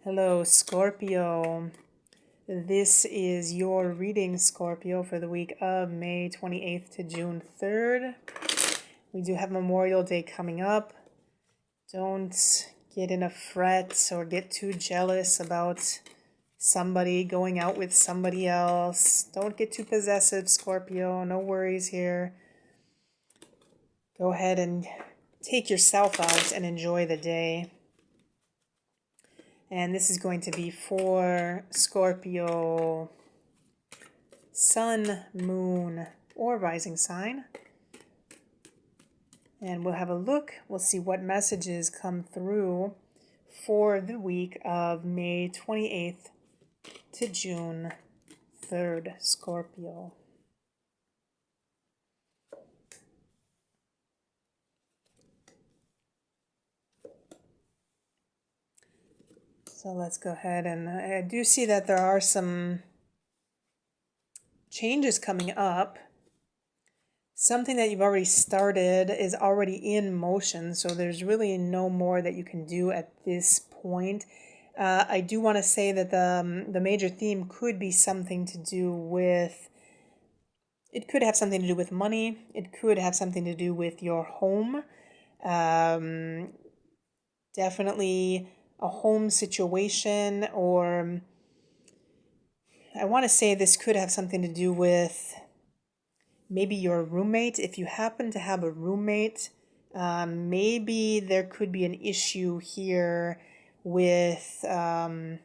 Hello, Scorpio. This is your reading, Scorpio, for the week of May 28th to June 3rd. We do have Memorial Day coming up. Don't get in a fret or get too jealous about somebody going out with somebody else. Don't get too possessive, Scorpio. No worries here. Go ahead and take yourself out and enjoy the day. And this is going to be for Scorpio, Sun, Moon, or Rising sign. And we'll have a look. We'll see what messages come through for the week of May 28th to June 3rd, Scorpio. So let's go ahead, and I do see that there are some changes coming up. Something that you've already started is already in motion, so there's really no more that you can do at this point. I do want to say that the major theme could be something to do with, it could have something to do with money. It could have something to do with your home. Definitely a home situation, or I want to say this could have something to do with maybe your roommate. If you happen to have a roommate, maybe there could be an issue here with, my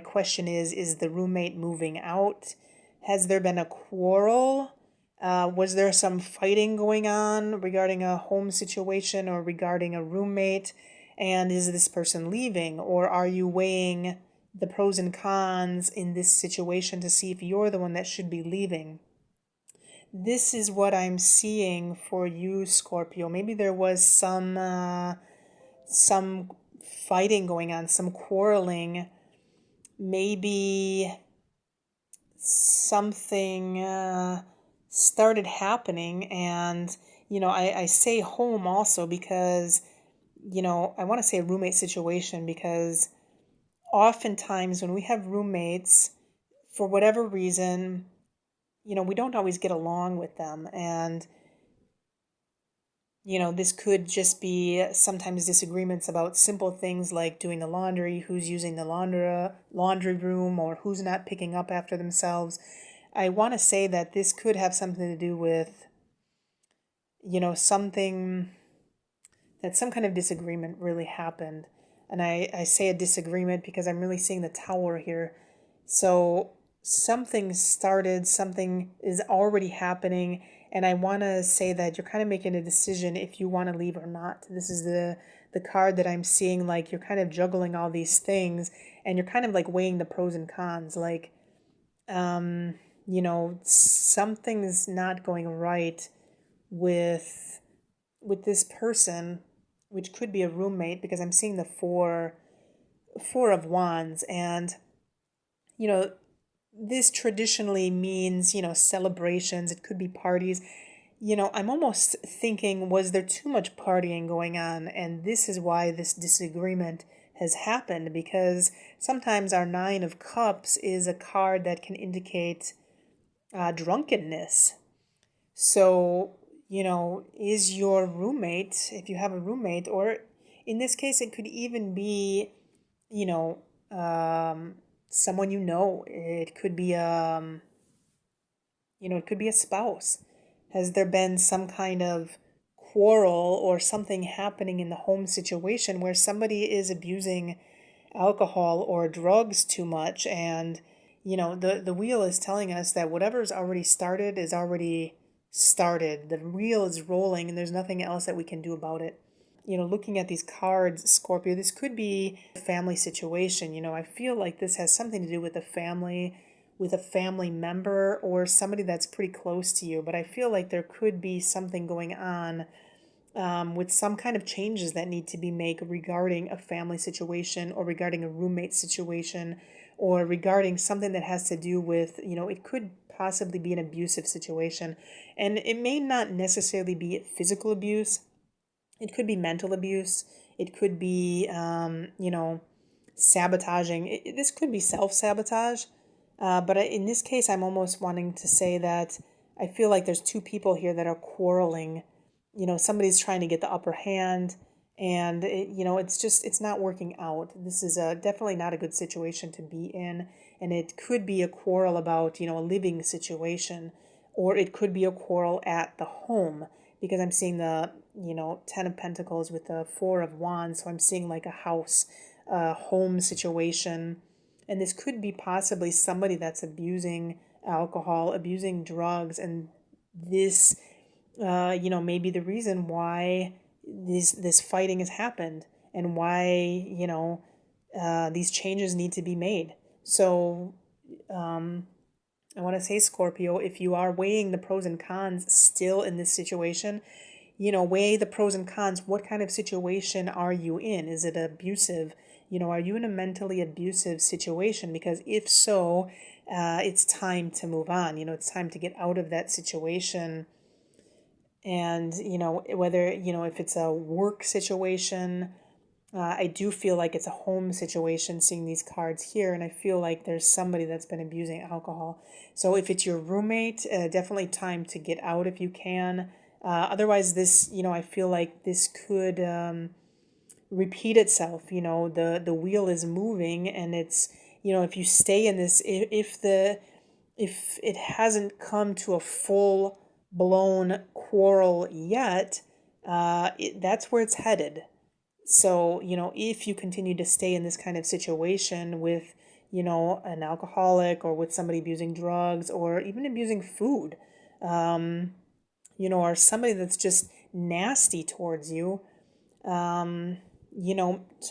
question is the roommate moving out? Has there been a quarrel? Was there some fighting going on regarding a home situation or regarding a roommate? And is this person leaving? Or are you weighing the pros and cons in this situation to see if you're the one that should be leaving? This is what I'm seeing for you, Scorpio. Maybe there was some fighting going on, some quarreling. Maybe something started happening, and I say home also because I want to say a roommate situation, because oftentimes when we have roommates, for whatever reason, we don't always get along with them. And, this could just be sometimes disagreements about simple things like doing the laundry, who's using the laundry room, or who's not picking up after themselves. I want to say that this could have something to do with, something, that some kind of disagreement really happened. And I say a disagreement because I'm really seeing the tower here. So something started, something is already happening, and I want to say that you're kind of making a decision if you want to leave or not. This is the card that I'm seeing, like you're kind of juggling all these things, and you're kind of like weighing the pros and cons, like something's not going right with this person, which could be a roommate, because I'm seeing the four of wands. And this traditionally means, celebrations. It could be parties. I'm almost thinking, was there too much partying going on? And this is why this disagreement has happened, because sometimes our Nine of Cups is a card that can indicate drunkenness. So, is your roommate, if you have a roommate, or in this case, it could even be, you know, someone it could be it could be a spouse. Has there been some kind of quarrel or something happening in the home situation where somebody is abusing alcohol or drugs too much? And the wheel is telling us that whatever's already started is already started. The wheel is rolling, and there's nothing else that we can do about it. Looking at these cards, Scorpio, this could be a family situation. I feel like this has something to do with a family member, or somebody that's pretty close to you. But I feel like there could be something going on with some kind of changes that need to be made regarding a family situation, or regarding a roommate situation, or regarding something that has to do with, it could possibly be an abusive situation. And it may not necessarily be physical abuse. It could be mental abuse. It could be, sabotaging. This could be self-sabotage, but in this case, I'm almost wanting to say that I feel like there's two people here that are quarreling. Somebody's trying to get the upper hand, and it's not working out. This is definitely not a good situation to be in, and it could be a quarrel about, a living situation, or it could be a quarrel at the home, because I'm seeing the, Ten of Pentacles with the Four of Wands, so I'm seeing like a house, home situation. And this could be possibly somebody that's abusing alcohol, abusing drugs, and this, may be the reason why this fighting has happened, and why, these changes need to be made. So, I want to say, Scorpio, if you are weighing the pros and cons still in this situation, weigh the pros and cons. What kind of situation are you in? Is it abusive? Are you in a mentally abusive situation? Because if so, it's time to move on. It's time to get out of that situation. And, whether, if it's a work situation, I do feel like it's a home situation, seeing these cards here, and I feel like there's somebody that's been abusing alcohol. So if it's your roommate, definitely time to get out if you can. Otherwise, this, I feel like this could repeat itself. The wheel is moving, and it's, if you stay in this, if it hasn't come to a full blown quarrel yet, that's where it's headed. So, if you continue to stay in this kind of situation with, an alcoholic, or with somebody abusing drugs, or even abusing food, or somebody that's just nasty towards you, um,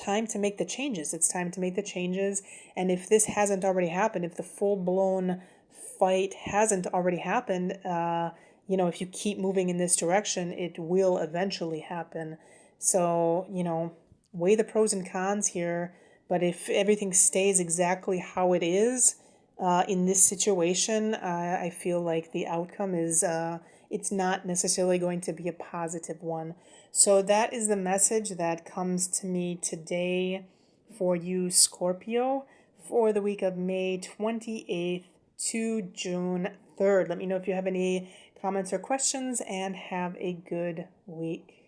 time to make the changes. It's time to make the changes. And if this hasn't already happened, if the full blown fight hasn't already happened, if you keep moving in this direction, it will eventually happen. So, weigh the pros and cons here. But if everything stays exactly how it is, in this situation, I feel like the outcome is, it's not necessarily going to be a positive one. So that is the message that comes to me today for you, Scorpio, for the week of May 28th to June 3rd. Let me know if you have any comments or questions, and have a good week.